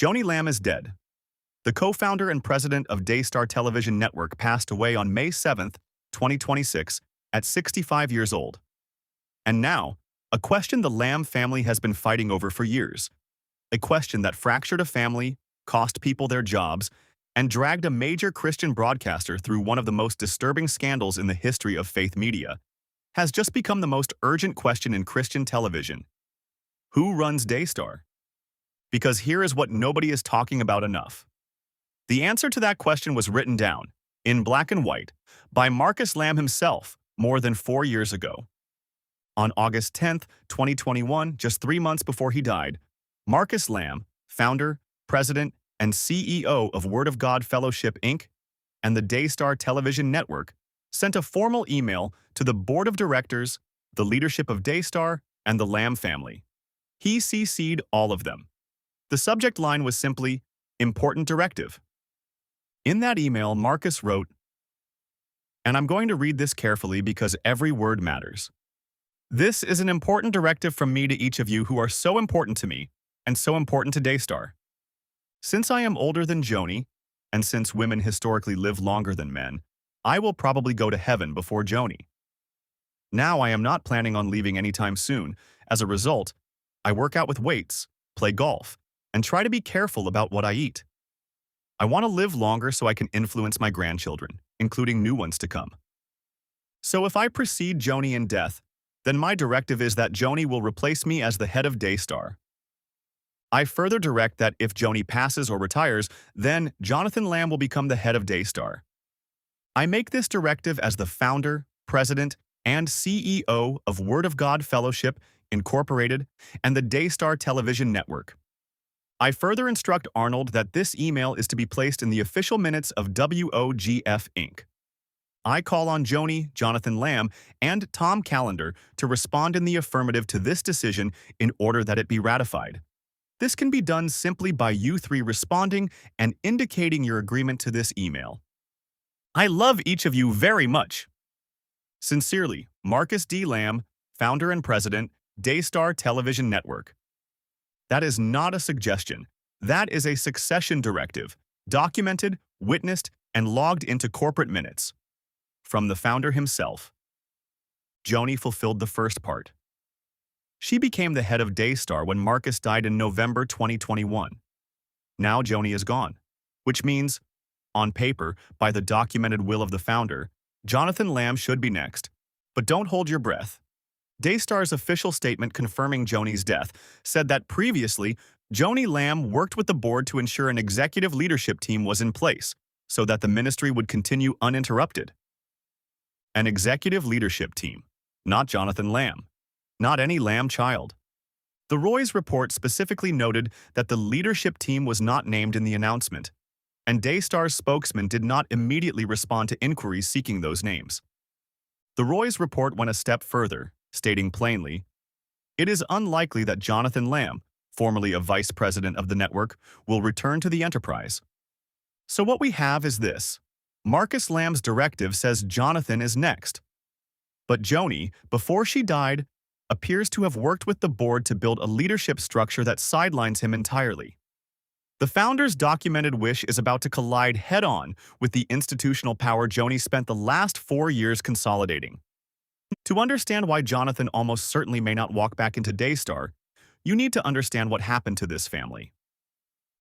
Joni Lamb is dead. The co-founder and president of Daystar Television Network passed away on May 7, 2026, at 65 years old. And now, a question the Lamb family has been fighting over for years. A question that fractured a family, cost people their jobs, and dragged a major Christian broadcaster through one of the most disturbing scandals in the history of faith media, has just become the most urgent question in Christian television. Who runs Daystar? Because here is what nobody is talking about enough. The answer to that question was written down, in black and white, by Marcus Lamb himself more than 4 years ago. On August 10, 2021, just 3 months before he died, Marcus Lamb, founder, president, and CEO of Word of God Fellowship, Inc., and the Daystar Television Network, sent a formal email to the board of directors, the leadership of Daystar, and the Lamb family. He CC'd all of them. The subject line was simply, "Important Directive." In that email, Marcus wrote, and I'm going to read this carefully because every word matters. "This is an important directive from me to each of you who are so important to me and so important to Daystar. Since I am older than Joni, and since women historically live longer than men, I will probably go to heaven before Joni. Now I am not planning on leaving anytime soon. As a result, I work out with weights, play golf, and try to be careful about what I eat. I want to live longer so I can influence my grandchildren, including new ones to come. So if I precede Joni in death, then my directive is that Joni will replace me as the head of Daystar. I further direct that if Joni passes or retires, then Jonathan Lamb will become the head of Daystar. I make this directive as the founder, president, and CEO of Word of God Fellowship, Incorporated, and the Daystar Television Network. I further instruct Arnold that this email is to be placed in the official minutes of WOGF Inc. I call on Joni, Jonathan Lamb, and Tom Callender to respond in the affirmative to this decision in order that it be ratified. This can be done simply by you three responding and indicating your agreement to this email. I love each of you very much. Sincerely, Marcus D. Lamb, founder and president, Daystar Television Network." That is not a suggestion. That is a succession directive, documented, witnessed, and logged into corporate minutes. From the founder himself. Joni fulfilled the first part. She became the head of Daystar when Marcus died in November 2021. Now Joni is gone, which means, on paper, by the documented will of the founder, Jonathan Lamb should be next. But don't hold your breath. Daystar's official statement confirming Joni's death said that previously, Joni Lamb worked with the board to ensure an executive leadership team was in place so that the ministry would continue uninterrupted. An executive leadership team, not Jonathan Lamb, not any Lamb child. The Roy's report specifically noted that the leadership team was not named in the announcement, and Daystar's spokesman did not immediately respond to inquiries seeking those names. The Roy's report went a step further, stating plainly, "It is unlikely that Jonathan Lamb, formerly a vice president of the network, will return to the enterprise." So what we have is this. Marcus Lamb's directive says Jonathan is next. But Joni, before she died, appears to have worked with the board to build a leadership structure that sidelines him entirely. The founder's documented wish is about to collide head-on with the institutional power Joni spent the last 4 years consolidating. To understand why Jonathan almost certainly may not walk back into Daystar, you need to understand what happened to this family.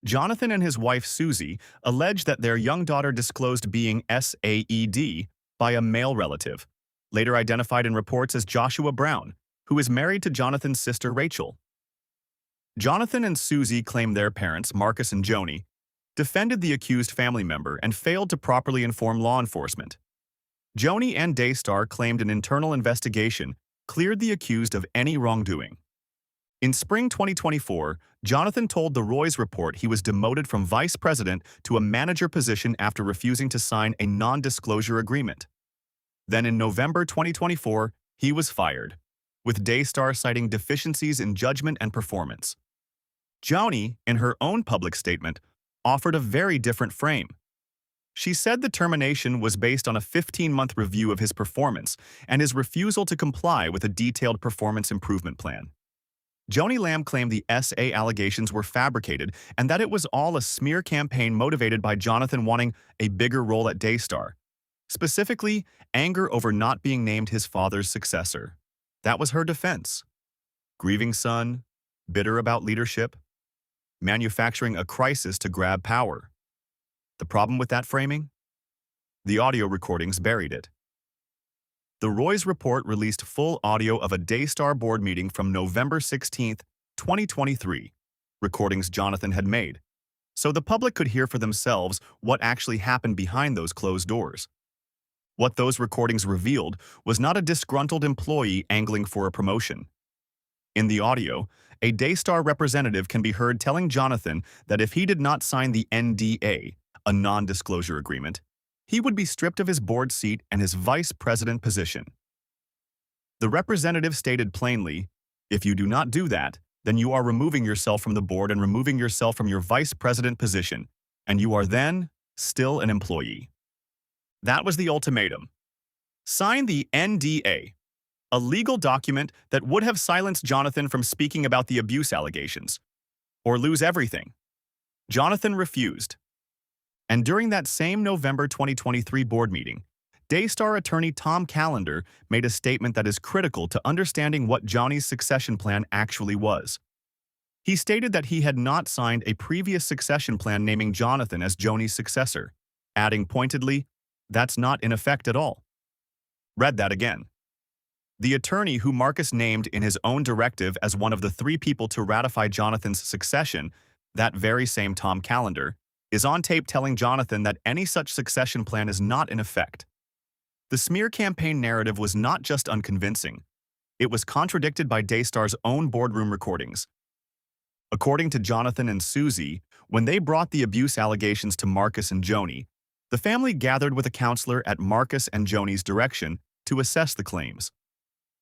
Jonathan and his wife Susie allege that their young daughter disclosed being SAED by a male relative, later identified in reports as Joshua Brown, who is married to Jonathan's sister Rachel. Jonathan and Susie claim their parents, Marcus and Joni, defended the accused family member and failed to properly inform law enforcement. Joni and Daystar claimed an internal investigation cleared the accused of any wrongdoing. In spring 2024, Jonathan told the Roy's report he was demoted from vice president to a manager position after refusing to sign a non-disclosure agreement. Then in November 2024, he was fired, with Daystar citing deficiencies in judgment and performance. Joni, in her own public statement, offered a very different frame. She said the termination was based on a 15-month review of his performance and his refusal to comply with a detailed performance improvement plan. Joni Lamb claimed the SA allegations were fabricated and that it was all a smear campaign motivated by Jonathan wanting a bigger role at Daystar, specifically anger over not being named his father's successor. That was her defense. Grieving son, bitter about leadership, manufacturing a crisis to grab power. The problem with that framing? The audio recordings buried it. The Roy's report released full audio of a Daystar board meeting from November 16, 2023, recordings Jonathan had made, so the public could hear for themselves what actually happened behind those closed doors. What those recordings revealed was not a disgruntled employee angling for a promotion. In the audio, a Daystar representative can be heard telling Jonathan that if he did not sign the NDA, a non-disclosure agreement, he would be stripped of his board seat and his vice president position. The representative stated plainly, "If you do not do that, then you are removing yourself from the board and removing yourself from your vice president position, and you are then still an employee." That was the ultimatum. Sign the NDA, a legal document that would have silenced Jonathan from speaking about the abuse allegations, or lose everything. Jonathan refused. And during that same November 2023 board meeting, Daystar attorney Tom Callender made a statement that is critical to understanding what Joni's succession plan actually was. He stated that he had not signed a previous succession plan naming Jonathan as Joni's successor, adding pointedly, "That's not in effect at all." Read that again. The attorney who Marcus named in his own directive as one of the 3 people to ratify Jonathan's succession, that very same Tom Callender, is on tape telling Jonathan that any such succession plan is not in effect. The smear campaign narrative was not just unconvincing, it was contradicted by Daystar's own boardroom recordings. According to Jonathan and Susie, when they brought the abuse allegations to Marcus and Joni, the family gathered with a counselor at Marcus and Joni's direction to assess the claims.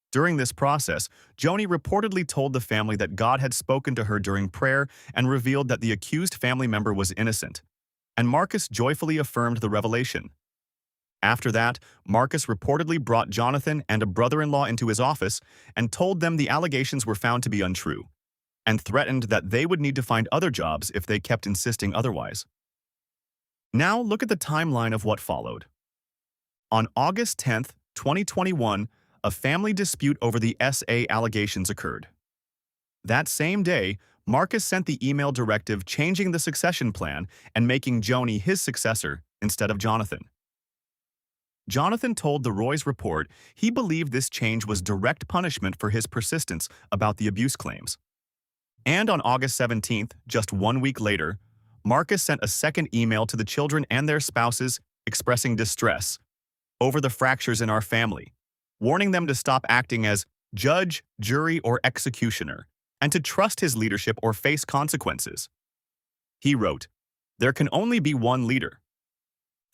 During this process, Joni reportedly told the family that God had spoken to her during prayer and revealed that the accused family member was innocent, and Marcus joyfully affirmed the revelation. After that, Marcus reportedly brought Jonathan and a brother-in-law into his office and told them the allegations were found to be untrue, and threatened that they would need to find other jobs if they kept insisting otherwise. Now look at the timeline of what followed. On August 10, 2021, a family dispute over the SA allegations occurred. That same day, Marcus sent the email directive changing the succession plan and making Joni his successor instead of Jonathan. Jonathan told the Roy's report he believed this change was direct punishment for his persistence about the abuse claims. And on August 17th, just 1 week later, Marcus sent a second email to the children and their spouses expressing distress over the fractures in our family, warning them to stop acting as judge, jury, or executioner, and to trust his leadership or face consequences. He wrote, "There can only be one leader."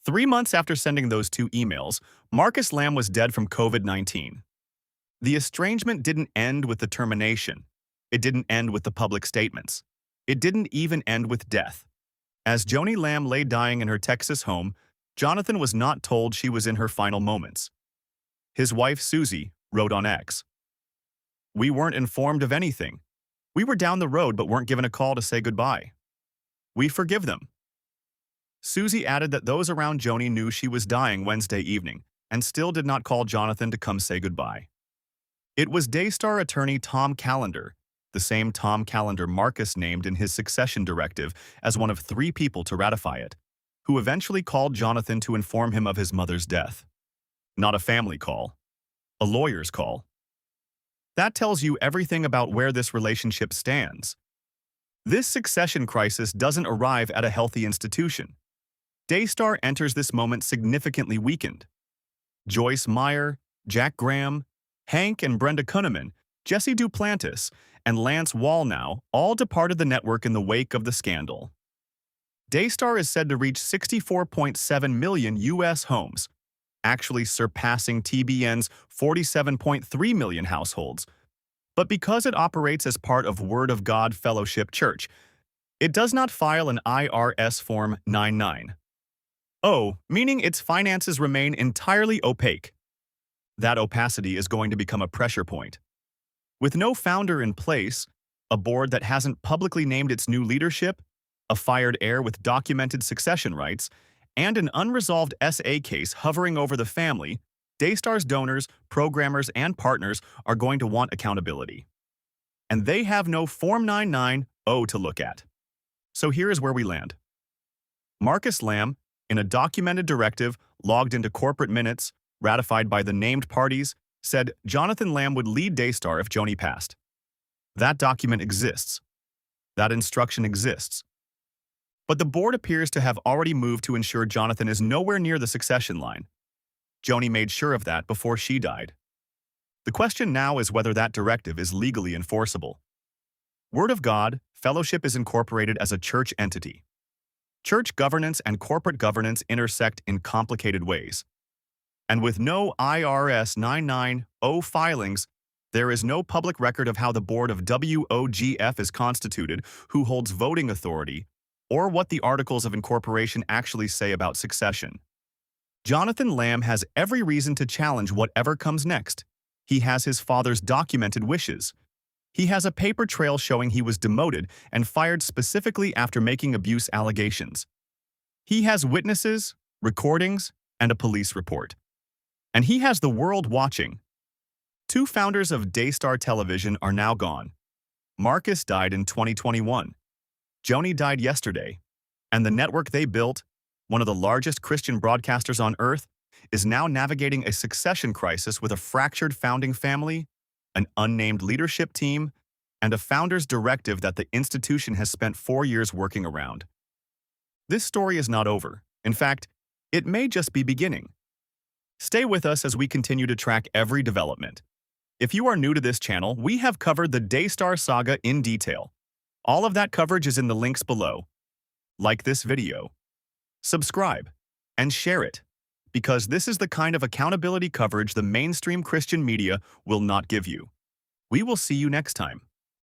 3 months after sending those 2 emails, Marcus Lamb was dead from COVID-19. The estrangement didn't end with the termination. It didn't end with the public statements. It didn't even end with death. As Joni Lamb lay dying in her Texas home, Jonathan was not told she was in her final moments. His wife, Susie, wrote on X, "We weren't informed of anything. We were down the road but weren't given a call to say goodbye. We forgive them." Susie added that those around Joni knew she was dying Wednesday evening and still did not call Jonathan to come say goodbye. It was Daystar attorney Tom Callender, the same Tom Callender Marcus named in his succession directive as one of 3 people to ratify it, who eventually called Jonathan to inform him of his mother's death. Not a family call, a lawyer's call. That tells you everything about where this relationship stands. This succession crisis doesn't arrive at a healthy institution. Daystar enters this moment significantly weakened. Joyce Meyer, Jack Graham, Hank and Brenda Kunneman, Jesse Duplantis, and Lance Wallnow all departed the network in the wake of the scandal. Daystar is said to reach 64.7 million U.S. homes, actually surpassing TBN's 47.3 million households. But because it operates as part of Word of God Fellowship Church, it does not file an IRS Form 99. Meaning its finances remain entirely opaque. That opacity is going to become a pressure point. With no founder in place, a board that hasn't publicly named its new leadership, a fired heir with documented succession rights, and an unresolved SA case hovering over the family, Daystar's donors, programmers, and partners are going to want accountability. And they have no Form 990 to look at. So here is where we land. Marcus Lamb, in a documented directive logged into corporate minutes, ratified by the named parties, said Jonathan Lamb would lead Daystar if Joni passed. That document exists. That instruction exists. But the board appears to have already moved to ensure Jonathan is nowhere near the succession line. Joni made sure of that before she died. The question now is whether that directive is legally enforceable. Word of God, Fellowship is incorporated as a church entity. Church governance and corporate governance intersect in complicated ways. And with no IRS 990 filings, there is no public record of how the board of WOGF is constituted, who holds voting authority, or what the articles of incorporation actually say about succession. Jonathan Lamb has every reason to challenge whatever comes next. He has his father's documented wishes. He has a paper trail showing he was demoted and fired specifically after making abuse allegations. He has witnesses, recordings, and a police report. And he has the world watching. Two founders of Daystar Television are now gone. Marcus died in 2021. Joni died yesterday. And the network they built, one of the largest Christian broadcasters on Earth, is now navigating a succession crisis with a fractured founding family, an unnamed leadership team, and a founder's directive that the institution has spent 4 years working around. This story is not over. In fact, it may just be beginning. Stay with us as we continue to track every development. If you are new to this channel, we have covered the Daystar saga in detail. All of that coverage is in the links below. Like this video, subscribe, and share it, because this is the kind of accountability coverage the mainstream Christian media will not give you. We will see you next time.